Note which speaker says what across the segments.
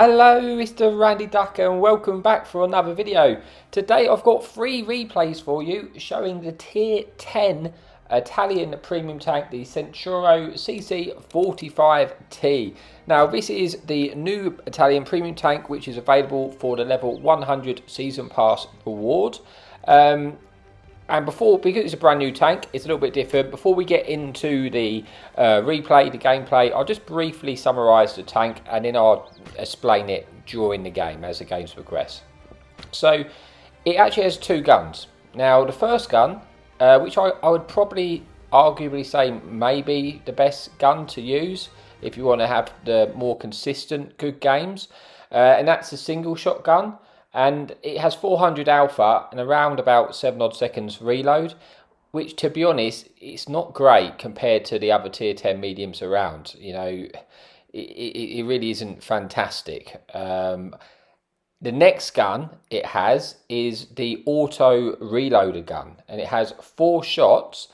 Speaker 1: Hello, Mr. Randy Ducker, and welcome back for another video. Today I've got 3 replays for you showing the Tier 10 Italian premium tank, the Centauro CC 45T. Now this is the new Italian premium tank which is available for the level 100 Season Pass reward. And because it's a brand new tank, it's a little bit different. Before we get into the replay, the gameplay, I'll just briefly summarise the tank and then I'll explain it during the game as the games progress. So it actually has 2 guns. Now the first gun, which I would probably arguably say maybe the best gun to use if you want to have the more consistent good games, and that's a single shot gun. And it has 400 alpha and around about 7 odd seconds reload, which to be honest, it's not great compared to the other tier 10 mediums around. You know, it really isn't fantastic. The next gun it has is the auto reloader gun, and it has 4 shots.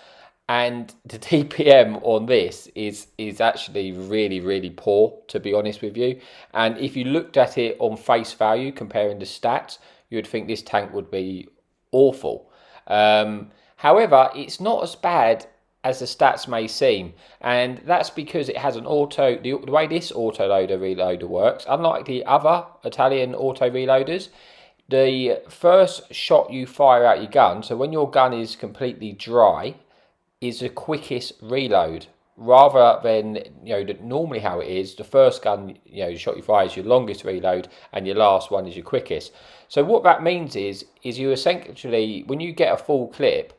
Speaker 1: And the DPM on this is actually really poor, to be honest with you. And if you looked at it on face value, comparing the stats, you would think this tank would be awful. However, it's not as bad as the stats may seem. And that's because it has an auto, the way this autoloader reloader works, unlike the other Italian auto reloaders, the first shot you fire out your gun, so when your gun is completely dry, is the quickest reload, rather than normally how it is. The first gun shot you fire is your longest reload, and your last one is your quickest. So what that means is you essentially, when you get a full clip,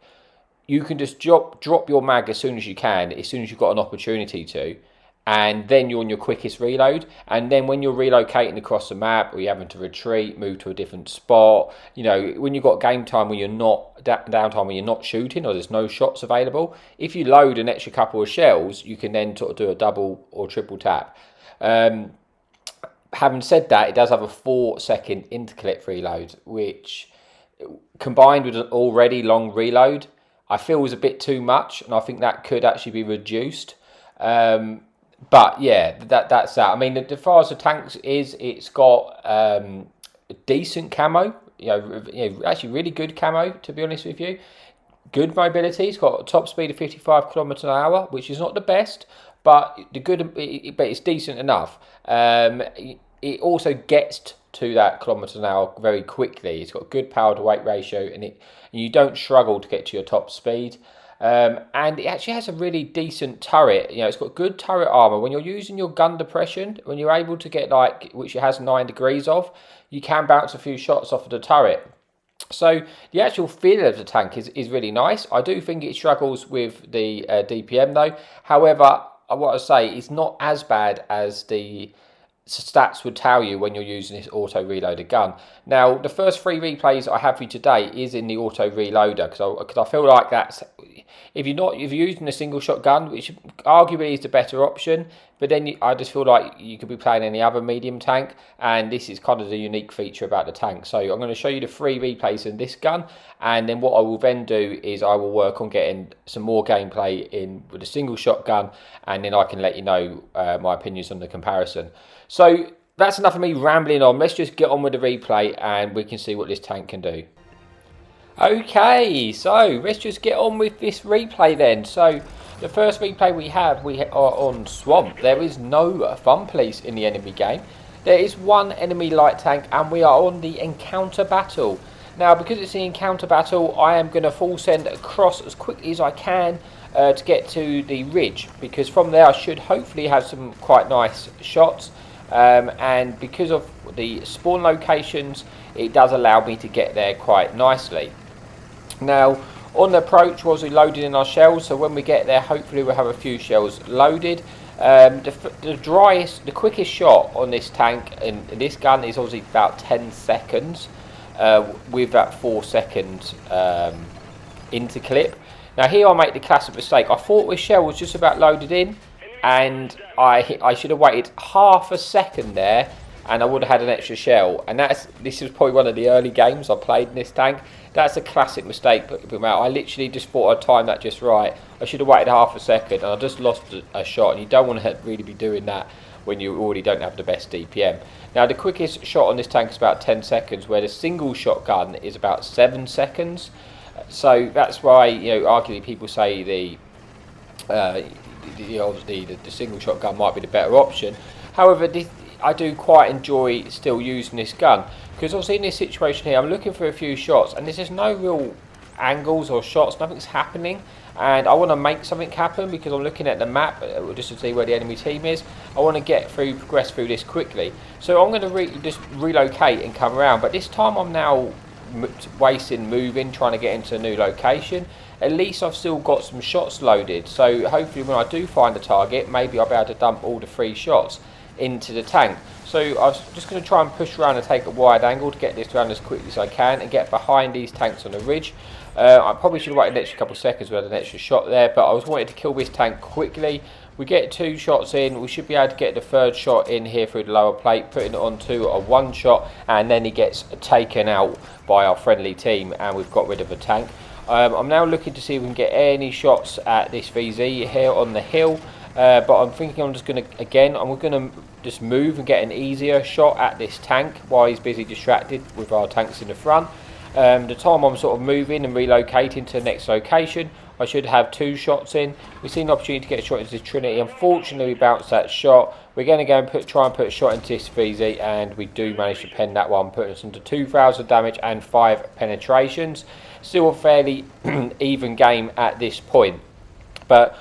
Speaker 1: you can just drop your mag as soon as you can, as soon as you've got an opportunity to, and then you're on your quickest reload. And then when you're relocating across the map, or you're having to retreat, move to a different spot, when you've got game time when you're not downtime, when you're not shooting or there's no shots available, if you load an extra couple of shells, you can then sort of do a double or triple tap. Having said that, it does have a 4-second interclip reload, which combined with an already long reload, I feel is a bit too much, and I think that could actually be reduced. But yeah, that's that. I mean, as far as the tanks is, it's got decent camo. Actually really good camo, to be honest with you. Good mobility. It's got a top speed of 55 kilometers an hour, which is not the best, but but it's decent enough. It also gets to that kilometers an hour very quickly. It's got good power to weight ratio, and you don't struggle to get to your top speed. And it actually has a really decent turret. It's got good turret armor. When you're using your gun depression, when you're able to get which it has 9 degrees of, you can bounce a few shots off of the turret. So the actual feel of the tank is really nice. I do think it struggles with the DPM though. However, what I say, it's not as bad as the stats would tell you when you're using this auto reloader gun. Now the first 3 replays I have for you today is in the auto reloader, because I feel like that's, if you're using a single shot gun, which arguably is the better option, but then I just feel like you could be playing any other medium tank, and this is kind of the unique feature about the tank. So I'm going to show you the 3 replays in this gun, and then what I will then do is I will work on getting some more gameplay in with a single shot gun, and then I can let you know my opinions on the comparison. So that's enough of me rambling on. Let's just get on with the replay and we can see what this tank can do. Okay, so let's just get on with this replay then. So the first replay we are on Swamp. There is no fun police in the enemy game. There is 1 enemy light tank, and we are on the encounter battle. Now because it's the encounter battle, I am going to full send across as quickly as I can to get to the ridge, because from there I should hopefully have some quite nice shots. And because of the spawn locations, it does allow me to get there quite nicely. Now on the approach was we loaded in our shells, so when we get there hopefully we'll have a few shells loaded. The quickest shot on this tank in this gun is obviously about 10 seconds with that 4-second interclip. Now here I make the classic mistake. I thought this shell was just about loaded in, and I should have waited half a second there, and I would have had an extra shell. And this is probably one of the early games I played in this tank. That's a classic mistake. I literally just thought I'd timed that just right. I should have waited half a second, and I just lost a shot. And you don't want to really be doing that when you already don't have the best DPM. Now the quickest shot on this tank is about 10 seconds, where the single shotgun is about 7 seconds. So that's why, you know, arguably people say the single shotgun might be the better option. However, I do quite enjoy still using this gun, because obviously in this situation here I'm looking for a few shots and there's just no real angles or shots, nothing's happening, and I want to make something happen because I'm looking at the map just to see where the enemy team is. I want to progress through this quickly, so I'm going to just relocate and come around, but this time I'm now wasting moving trying to get into a new location. At least I've still got some shots loaded, so hopefully when I do find a target, maybe I'll be able to dump all the 3 shots into the tank. So I was just going to try and push around and take a wide angle to get this around as quickly as I can and get behind these tanks on the ridge. I probably should have waited an extra couple of seconds with an extra shot there, but I was wanting to kill this tank quickly. We get 2 shots in, we should be able to get the 3rd shot in here through the lower plate, putting it onto a 1 shot, and then he gets taken out by our friendly team and we've got rid of a tank. I'm now looking to see if we can get any shots at this VZ here on the hill, but I'm thinking I'm just going to just move and get an easier shot at this tank while he's busy distracted with our tanks in the front. The time I'm sort of moving and relocating to the next location, I should have 2 shots in. We've seen an opportunity to get a shot into this Trinity. Unfortunately, we bounced that shot. We're going to go and try and put a shot into this VZ, and we do manage to pen that one, putting us into 2,000 damage and 5 penetrations. Still a fairly even game at this point. But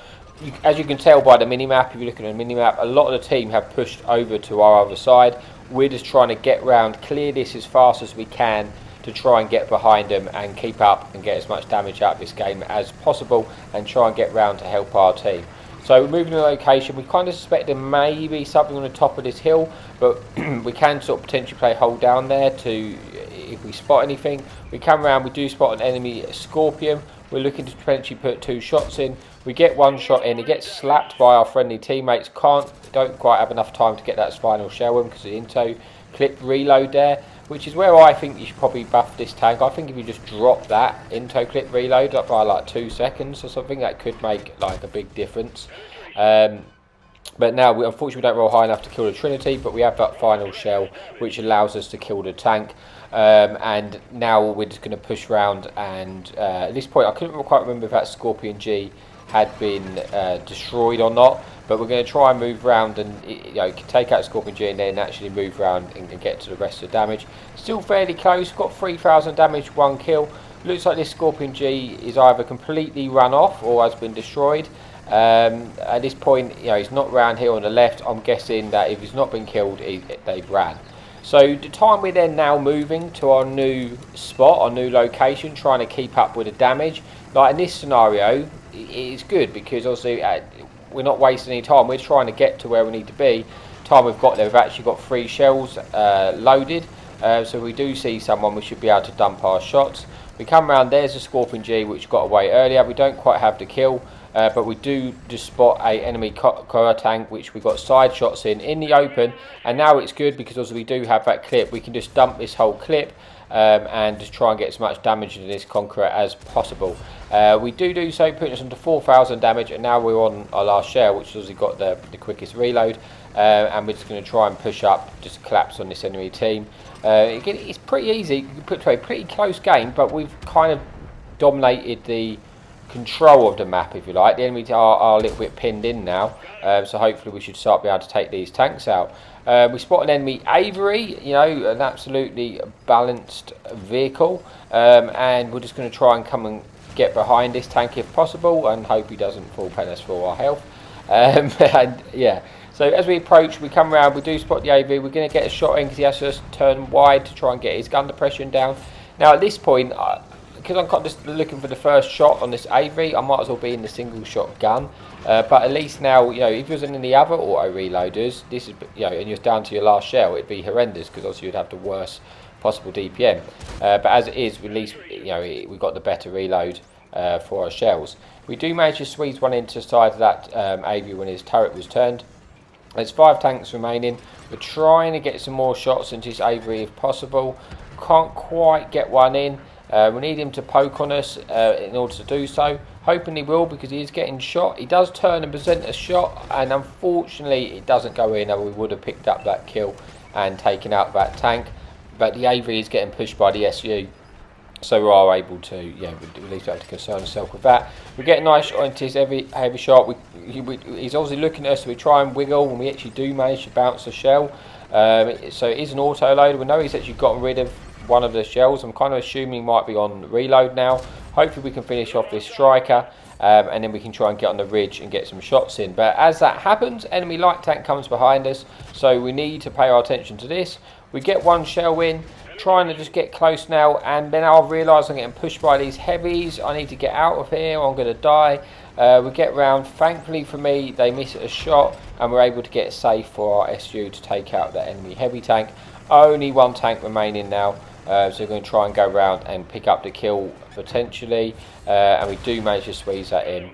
Speaker 1: as you can tell by the minimap, if you're looking at the minimap, a lot of the team have pushed over to our other side. We're just trying to get round, clear this as fast as we can, to try and get behind them and keep up and get as much damage out of this game as possible and try and get round to help our team. So we're moving to the location. We kind of suspect there may be something on the top of this hill, but we can sort of potentially play hold down there to, if we spot anything. We come around, we do spot an enemy Scorpion. We're looking to potentially put 2 shots in. We get 1 shot in, he gets slapped by our friendly teammates. Don't quite have enough time to get that final shell in because of the into clip reload there, which is where I think you should probably buff this tank. I think if you just drop that into clip reload up by like 2 seconds or something, that could make like a big difference. But now unfortunately we don't roll high enough to kill the Trinity, but we have that final shell which allows us to kill the tank. And now we're just going to push around, and at this point I couldn't quite remember if that Scorpion G had been destroyed or not, but we're going to try and move around and, you know, take out Scorpion G and then actually move around and get to the rest of the damage. Still fairly close, got 3,000 damage, 1 kill. Looks like this Scorpion G is either completely run off or has been destroyed. At this point, you know, he's not round here on the left. I'm guessing that if he's not been killed, they've ran. So the time we're then now moving to our new spot, our new location, trying to keep up with the damage. Like in this scenario, it's good because obviously we're not wasting any time. We're trying to get to where we need to be. Time we've got there, we've actually got 3 shells loaded. So if we do see someone, we should be able to dump our shots. We come around, there's a Scorpion G which got away earlier. We don't quite have the kill, but we do just spot a enemy Centauro tank which we got side shots in the open, and now it's good because also we do have that clip. We can just dump this whole clip and just try and get as much damage into this Conqueror as possible. We do so, putting us into 4,000 damage, and now we're on our last shell, which has got the quickest reload, and we're just going to try and push up, just collapse on this enemy team. Again, it's pretty easy. You can put to a pretty close game, but we've kind of dominated the control of the map, if you like. The enemy are a little bit pinned in now, so hopefully we should start being able to take these tanks out. We spot an enemy Avery, you know, an absolutely balanced vehicle, and we're just going to try and come and get behind this tank if possible and hope he doesn't full pen us for our health. And yeah, so as we approach, we come around, we do spot the Avery. We're going to get a shot in because he has to just turn wide to try and get his gun depression down. Now at this point, because I'm just looking for the first shot on this Avery, I might as well be in the single shot gun. But at least now, you know, if you was in the other auto reloaders, this is, you know, and you're down to your last shell, it'd be horrendous because obviously you'd have the worst possible DPM. But as it is, at least, you know, we've got the better reload for our shells. We do manage to squeeze one into the side of that Avery when his turret was turned. There's 5 tanks remaining. We're trying to get some more shots into this Avery if possible. Can't quite get one in. We need him to poke on us in order to do so. Hoping he will, because he is getting shot. He does turn and present a shot, and unfortunately it doesn't go in, or we would have picked up that kill and taken out that tank. But the AV is getting pushed by the SU, so we are able to, yeah, we at least have to concern ourselves with that. We get a nice shot into his heavy shot. He's obviously looking at us, so we try and wiggle, and we actually do manage to bounce the shell. So it is an auto loader. We know he's actually gotten rid of one of the shells. I'm kind of assuming he might be on reload now. Hopefully we can finish off this striker, and then we can try and get on the ridge and get some shots in. But as that happens, enemy light tank comes behind us, so we need to pay our attention to this. We get one shell in, trying to just get close now, and then I'll realise I'm getting pushed by these heavies. I need to get out of here, or I'm going to die. We get round. Thankfully for me, they miss a shot, and we're able to get safe for our SU to take out the enemy heavy tank. Only one tank remaining now. So we're going to try and go around and pick up the kill potentially, and we do manage to squeeze that in,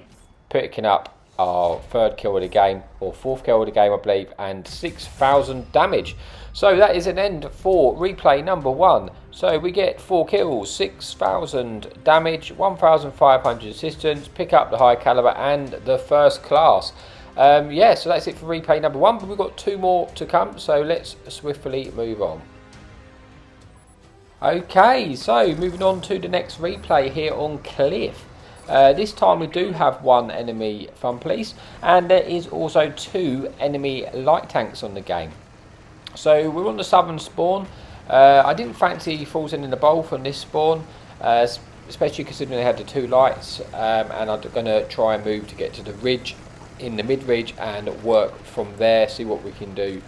Speaker 1: picking up our third kill of the game, or fourth kill of the game I believe, and 6,000 damage. So that is an end for replay number 1. So we get 4 kills, 6,000 damage, 1,500 assistance, pick up the high caliber and the first class. Yeah, so that's it for replay number 1, but we've got 2 more to come, so let's swiftly move on. Okay, so moving on to the next replay here on Cliff. This time we do have 1 enemy fun police, and there is also 2 enemy light tanks on the game. So we're on the southern spawn. I didn't fancy forcing in the bowl from this spawn, especially considering they had the 2 lights, and I'm going to try and move to get to the ridge, in the mid-ridge, and work from there, see what we can do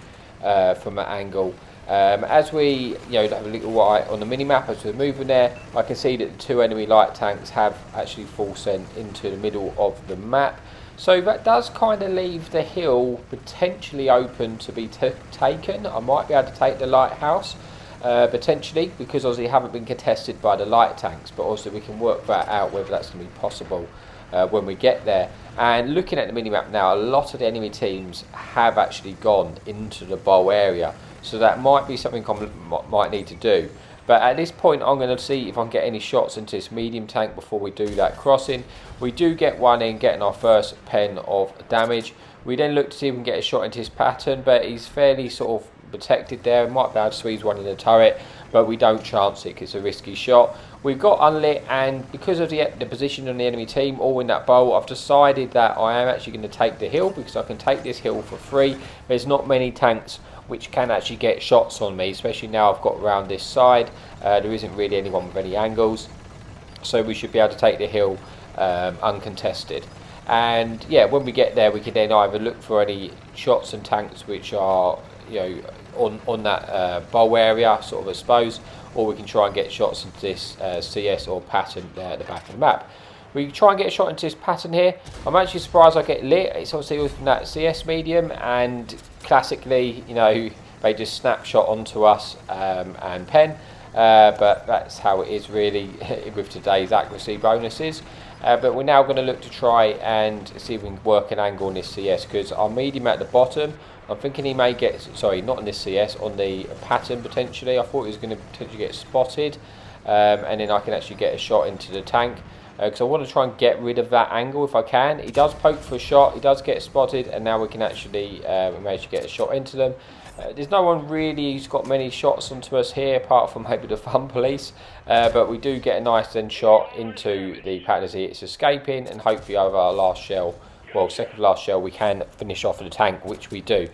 Speaker 1: from that angle. As we have a little eye on the mini-map as we're moving there, I can see that the 2 enemy light tanks have actually full sent into the middle of the map. So that does kind of leave the hill potentially open to be taken. I might be able to take the lighthouse, potentially, because obviously they haven't been contested by the light tanks, but also we can work that out whether that's going to be possible when we get there. And looking at the mini-map now, a lot of the enemy teams have actually gone into the bowl area. So that might be something I might need to do. But at this point, I'm going to see if I can get any shots into this medium tank before we do that crossing. We do get one in, getting our first pen of damage. We then look to see if we can get a shot into his pattern, but he's fairly sort of protected there. We might be able to squeeze one in the turret, but we don't chance it because it's a risky shot. We've got unlit, and because of the position on the enemy team all in that bowl, I've decided that I am actually going to take the hill, because I can take this hill for free. There's not many tanks which can actually get shots on me, especially now I've got around this side. There isn't really anyone with any angles, so we should be able to take the hill uncontested. And yeah, when we get there, we can then either look for any shots and tanks which are on that bowl area, sort of, I suppose, or we can try and get shots into this CS or pattern there at the back of the map. We try and get a shot into this pattern here. I'm actually surprised I get lit. It's obviously from that CS medium, and classically, they just snapshot onto us and pen. But that's how it is really with today's accuracy bonuses. But we're now going to look to try and see if we can work an angle on this CS, because our medium at the bottom, I'm thinking he may get, sorry, not on this CS, on the pattern potentially. I thought he was going to potentially get spotted, and then I can actually get a shot into the tank. Because I want to try and get rid of that angle if I can. He does poke for a shot, he does get spotted, and now we can actually manage to get a shot into them. There's no one really who's got many shots onto us here, apart from maybe the fun police. But we do get a nice then shot into the pattern as it's escaping, and hopefully over our last shell, well, second last shell, we can finish off the tank, which we do.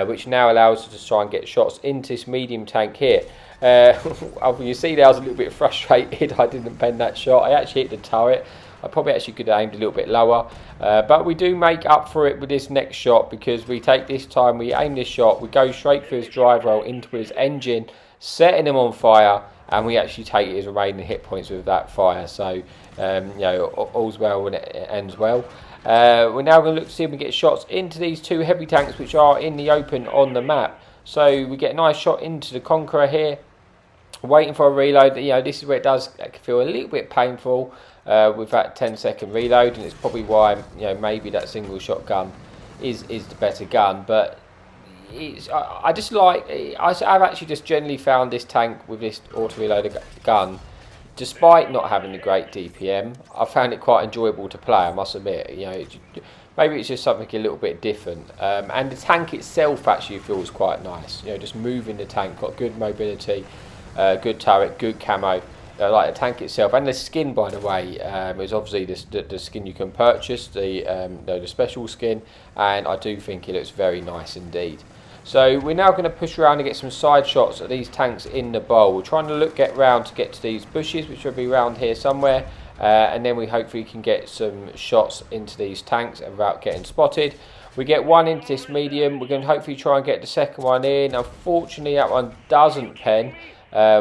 Speaker 1: Which now allows us to try and get shots into this medium tank here. You see there I was a little bit frustrated I didn't pen that shot. I actually hit the turret. I probably actually could have aimed a little bit lower, but we do make up for it with this next shot, because we take this time, we aim this shot, we go straight through his drive rail into his engine, setting him on fire, and we actually take his remaining hit points with that fire. So all's well when it ends well. We're now going to look to see if we can get shots into these 2 heavy tanks which are in the open on the map. So we get a nice shot into the Conqueror here, waiting for a reload. This is where it does feel a little bit painful with that 10-second reload, and it's probably why maybe that single shot gun is the better gun. But I've actually just generally found this tank with this auto reloader gun despite not having a great DPM, I found it quite enjoyable to play, I must admit. You know, maybe it's just something a little bit different. And the tank itself actually feels quite nice. You know, just moving the tank, got good mobility, good turret, good camo. Like the tank itself, and the skin, by the way, is obviously the skin you can purchase, the special skin, and I do think it looks very nice indeed. So we're now going to push around and get some side shots at these tanks in the bowl. We're trying to get round to get to these bushes, which will be around here somewhere, and then we hopefully can get some shots into these tanks without getting spotted. We get one into this medium. We're going to hopefully try and get the second one in. Unfortunately, that one doesn't pen.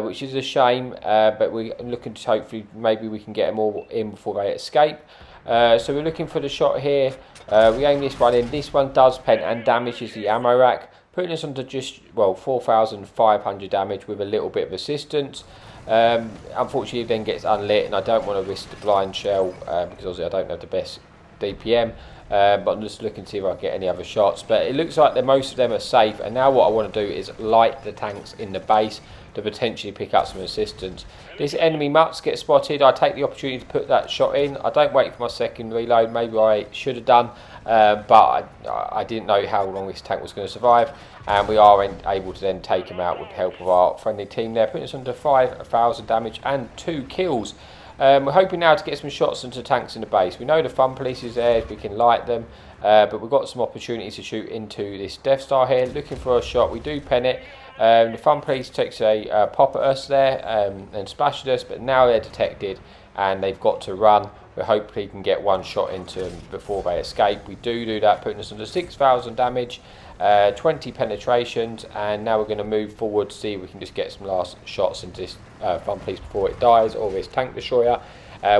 Speaker 1: Which is a shame, but we're looking to hopefully maybe we can get them all in before they escape. So we're looking for the shot here. We aim this one in. This one does pen and damages the ammo rack, putting us onto just, well, 4,500 damage with a little bit of assistance. Unfortunately, it then gets unlit, and I don't want to risk the blind shell because obviously I don't have the best DPM. But I'm just looking to see if I can get any other shots. But it looks like most of them are safe, and now what I want to do is light the tanks in the base to potentially pick up some assistance. This enemy mutts get spotted. I take the opportunity to put that shot in. I don't wait for my second reload. Maybe I should have done, but I didn't know how long this tank was going to survive, and we are able to then take him out with the help of our friendly team there, putting us under 5,000 damage and 2 kills. We're hoping now to get some shots into tanks in the base. We know the fun police is there, if we can light them, but we've got some opportunities to shoot into this Death Star here, looking for a shot. We do pen it. The fun police takes a pop at us there and splashed us, but now they're detected and they've got to run. We hopefully can get one shot into them before they escape. We do that, putting us under 6,000 damage, 20 penetrations, and now we're going to move forward to see if we can just get some last shots into this fun police before it dies, or this tank destroyer,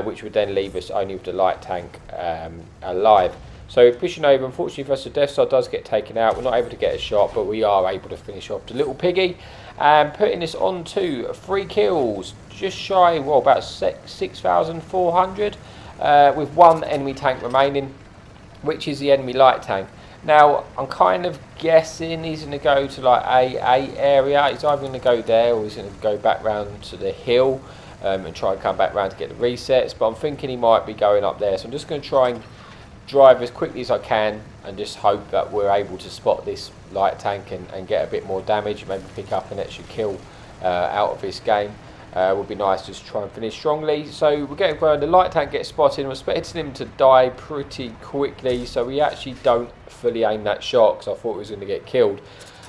Speaker 1: which would then leave us only with the light tank alive. So pushing over, unfortunately for us, the Death Star does get taken out. We're not able to get a shot, but we are able to finish off the little piggy, and putting this on to 3 kills, just shy, well, about 6,400, with 1 enemy tank remaining, which is the enemy light tank. Now, I'm kind of guessing he's going to go to like A8 area. He's either going to go there or he's going to go back round to the hill and try and come back round to get the resets. But I'm thinking he might be going up there. So I'm just going to try and drive as quickly as I can and just hope that we're able to spot this light tank and get a bit more damage, maybe pick up an extra kill out of this game. Would be nice just to try and finish strongly. So we're getting going. The light tank gets spotted. I'm expecting him to die pretty quickly, so we actually don't fully aim that shot because I thought he was going to get killed.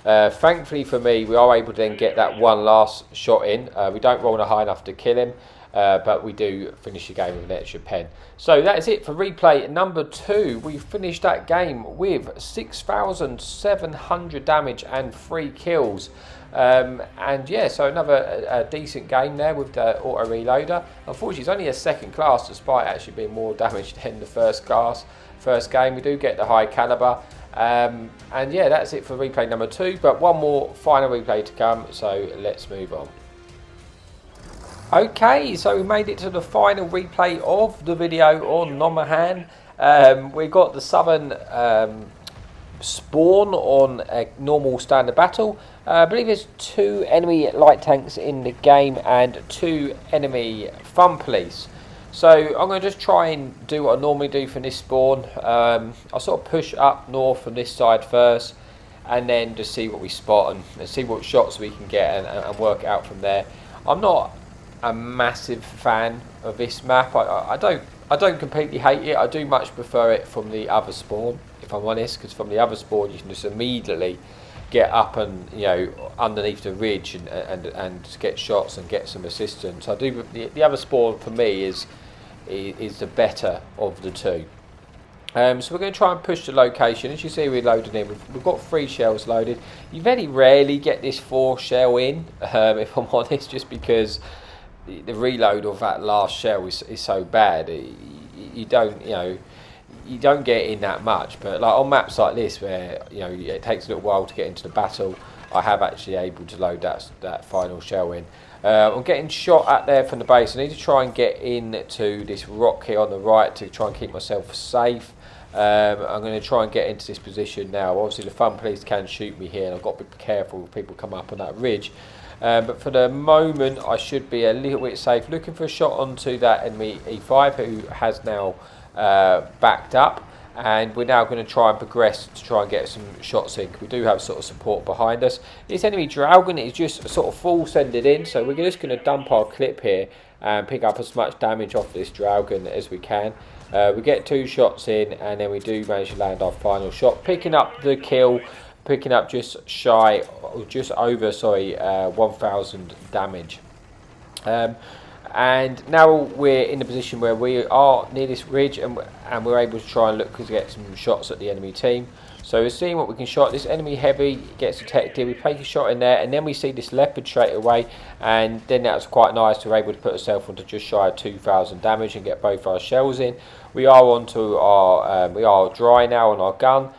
Speaker 1: Thankfully for me, we are able to then get that one last shot in. We don't roll high enough to kill him, but we do finish the game with an extra pen. So that is it for replay number 2. We finished that game with 6,700 damage and 3 kills. And yeah, so another decent game there with the auto reloader. Unfortunately, it's only a second class, despite actually being more damage than the first game. We do get the high caliber, and yeah, that's it for replay number 2. But one more final replay to come, so let's move on. Okay, so we made it to the final replay of the video on Nomahan. We got the southern spawn on a normal standard battle. I believe there's 2 enemy light tanks in the game and 2 enemy fun police. So I'm going to just try and do what I normally do for this spawn. I'll sort of push up north from this side first, and then just see what we spot and see what shots we can get and work out from there. I'm not a massive fan of this map. I don't completely hate it. I do much prefer it from the other spawn, if I'm honest, because from the other spawn you can just immediately get up and, you know, underneath the ridge and get shots and get some assistance. I do. The other spawn for me is the better of the 2. So we're going to try and push the location. As you see, we're loading in. We've got 3 shells loaded. You very rarely get this 4 shell in, if I'm honest, just because the reload of that last shell is so bad. You don't get in that much. But like on maps like this, where it takes a little while to get into the battle, I have actually able to load that final shell in. I'm getting shot at there from the base. I need to try and get into this rock here on the right to try and keep myself safe. I'm going to try and get into this position now. Obviously the fun police can shoot me here, and I've got to be careful if people come up on that ridge. But for the moment, I should be a little bit safe. Looking for a shot onto that enemy E5, who has now backed up. And we're now going to try and progress to try and get some shots in. We do have sort of support behind us. This enemy Dragon is just sort of full sended in, so we're just going to dump our clip here and pick up as much damage off this Dragon as we can. We get 2 shots in, and then we do manage to land our final shot, picking up the kill, picking up just over 1,000 damage. And now we're in a position where we are near this ridge, and we're able to try and look to get some shots at the enemy team. So we're seeing what we can shot. This enemy heavy gets detected. We take a shot in there, and then we see this leopard straight away. And then that was quite nice. We're able to put ourselves onto just shy of 2,000 damage and get both our shells in. We are onto our, we are dry now on our gun.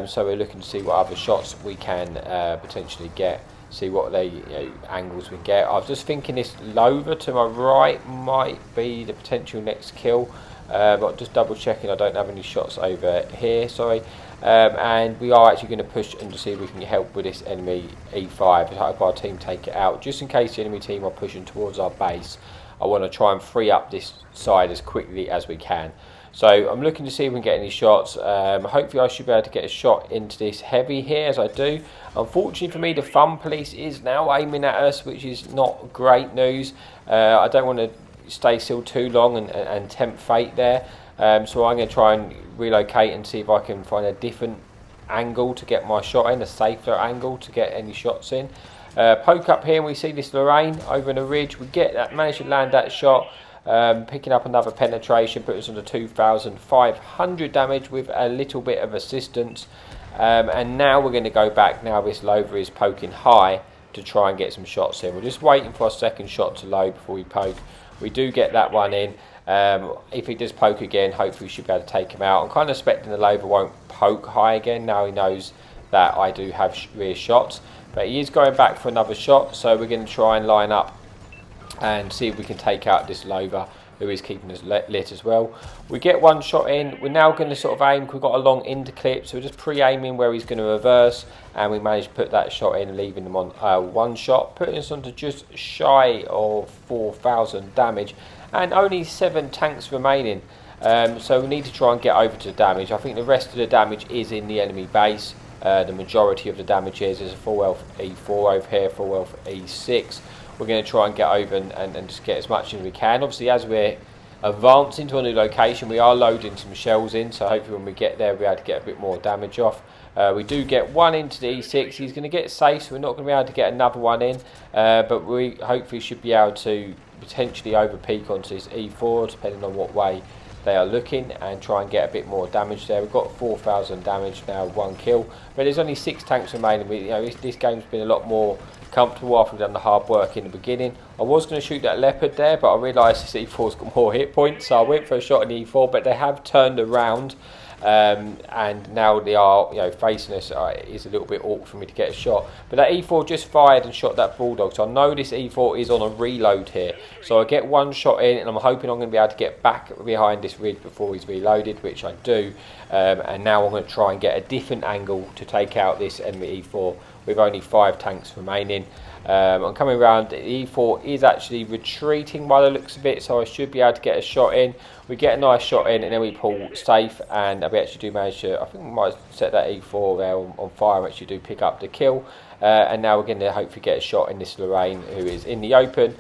Speaker 1: So we're looking to see what other shots we can potentially get. See what angles we can get. I was just thinking this Lover to my right might be the potential next kill. But just double checking I don't have any shots over here, sorry. And we are actually going to push and to see if we can help with this enemy E5 to help our team take it out. Just in case the enemy team are pushing towards our base, I want to try and free up this side as quickly as we can. So I'm looking to see if we can get any shots. Hopefully I should be able to get a shot into this heavy here, as I do. Unfortunately for me, the Fun Police is now aiming at us, which is not great news. I don't want to stay still too long and tempt fate there. So I'm going to try and relocate and see if I can find a different angle to get my shot in, a safer angle to get any shots in. Poke up here and we see this Lorraine over in the ridge. We get that, manage to land that shot. Picking up another penetration, put us under 2,500 damage with a little bit of assistance. And now we're going to go back. Now this Lover is poking high to try and get some shots in. We're just waiting for our second shot to load before we poke. We do get that one in. If he does poke again, hopefully we should be able to take him out. I'm kind of expecting the Lover won't poke high again. Now he knows that I do have rear shots. But he is going back for another shot, so we're going to try and line up and see if we can take out this Lover, who is keeping us lit as well. We get one shot in. We're now going to sort of aim. We've got a long interclip, so we're just pre-aiming where he's going to reverse, and we managed to put that shot in, leaving them on one shot, putting us onto just shy of 4,000 damage, and only 7 tanks remaining. So we need to try and get over to the damage. I think the rest of the damage is in the enemy base. The majority of the damage is a full health E4 over here, full health E6. We're going to try and get over and just get as much as we can. Obviously, as we're advancing to a new location, we are loading some shells in, so hopefully when we get there, we'll be able to get a bit more damage off. We do get one into the E6. He's going to get safe, so we're not going to be able to get another one in, but we hopefully should be able to potentially overpeak onto this E4, depending on what way they are looking, and try and get a bit more damage there. We've got 4,000 damage now, 1 kill, but there's only 6 tanks remaining. This game's been a lot more comfortable after we've done the hard work in the beginning. I was going to shoot that Leopard there, but I realised this E4's got more hit points, so I went for a shot in the E4, but they have turned around, and now they are facing us. It's a little bit awkward for me to get a shot, but that E4 just fired and shot that Bulldog, so I know this E4 is on a reload here, so I get one shot in, and I'm hoping I'm going to be able to get back behind this ridge before he's reloaded, which I do. And now I'm going to try and get a different angle to take out this enemy E4 with only 5 tanks remaining. I'm coming around. The E4 is actually retreating by the looks of it, so I should be able to get a shot in. We get a nice shot in, and then we pull safe, and we actually do manage to, I think we might set that E4 there on fire, and actually do pick up the kill. And now we're going to hopefully get a shot in this Lorraine, who is in the open.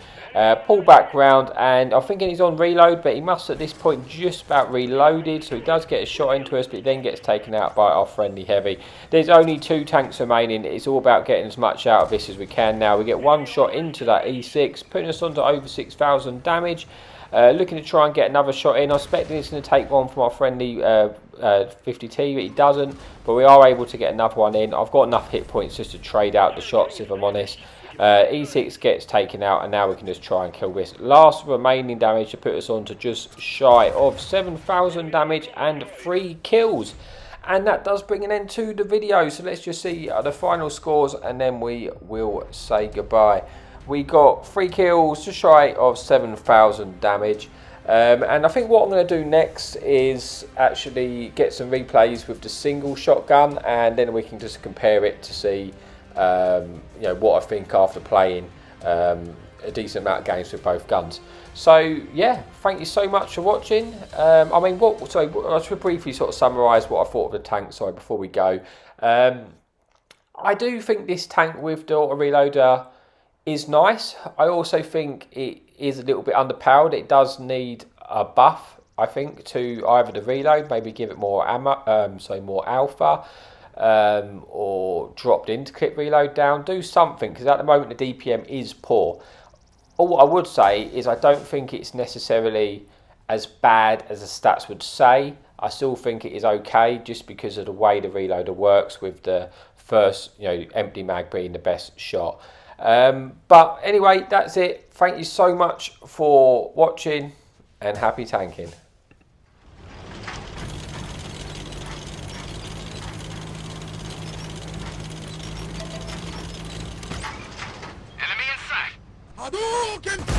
Speaker 1: Pull back round, and I'm thinking he's on reload, but he must at this point just about reloaded, so he does get a shot into us, but he then gets taken out by our friendly heavy. There's only 2 tanks remaining. It's all about getting as much out of this as we can now. We get one shot into that E6, putting us onto over 6,000 damage. Looking to try and get another shot in. I'm expecting he's going to take one from our friendly 50T, but he doesn't. But we are able to get another one in. I've got enough hit points just to trade out the shots, if I'm honest. E6 gets taken out, and now we can just try and kill this. Last remaining damage to put us on to just shy of 7,000 damage and 3 kills. And that does bring an end to the video. So let's just see the final scores, and then we will say goodbye. We got 3 kills, just shy of 7,000 damage. And I think what I'm going to do next is actually get some replays with the single shotgun, and then we can just compare it to see what I think after playing a decent amount of games with both guns. So yeah, thank you so much for watching. I mean, I should briefly sort of summarise what I thought of the tank. Sorry, before we go, I do think this tank with the auto reloader is nice. I also think it is a little bit underpowered. It does need a buff, I think, to either the reload, maybe give it more ammo, more alpha, or dropped into clip reload down. Do something, because at the moment the DPM is poor. All I would say is I don't think it's necessarily as bad as the stats would say. I still think it is okay, just because of the way the reloader works, with the first, empty mag being the best shot. But anyway, that's it. Thank you so much for watching, and happy tanking.
Speaker 2: Enemy in sight! Hadouken!